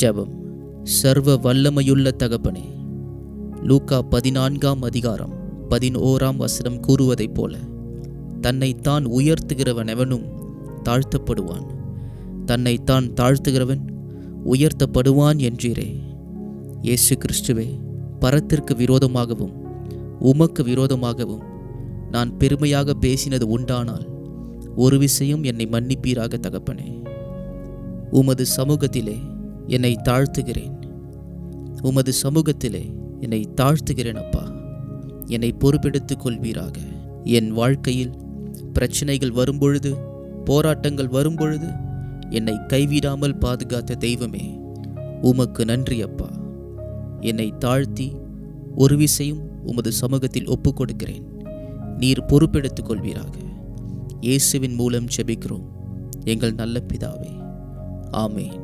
ஜெபம். சர்வ வல்லமையுள்ள தகப்பனே, லூக்கா 14:11 கூறுவதைப் போல, தன்னைத்தான் உயர்த்துகிறவன் எவனும் தாழ்த்தப்படுவான், தன்னைத்தான் தாழ்த்துகிறவன் உயர்த்தப்படுவான் என்றீரே. இயேசு கிறிஸ்துவே, பரத்திற்கு விரோதமாகவும் உமக்கு விரோதமாகவும் நான் பெருமையாக பேசினது உண்டானால் ஒரு விஷயம் என்னை மன்னிப்பீராக தகப்பனே. உமது சமூகத்திலே என்னை தாழ்த்துகிறேன், உமது சமூகத்திலே என்னை தாழ்த்துகிறேன் அப்பா. என்னை பொறுப்பெடுத்துக் கொள்வீராக. என் வாழ்க்கையில் பிரச்சனைகள் வரும்பொழுது, போராட்டங்கள் வரும்பொழுது என்னை கைவிடாமல் பாதுகாத்த தெய்வமே, உமக்கு நன்றி அப்பா. என்னை தாழ்த்தி ஒரு விஷயம் உமது சமூகத்தில் ஒப்புக் கொடுக்கிறேன். நீர் பொறுப்பெடுத்துக் கொள்வீராக. இயேசுவின் மூலம் ஜெபிக்கிறோம் எங்கள் நல்ல பிதாவே, ஆமேன்.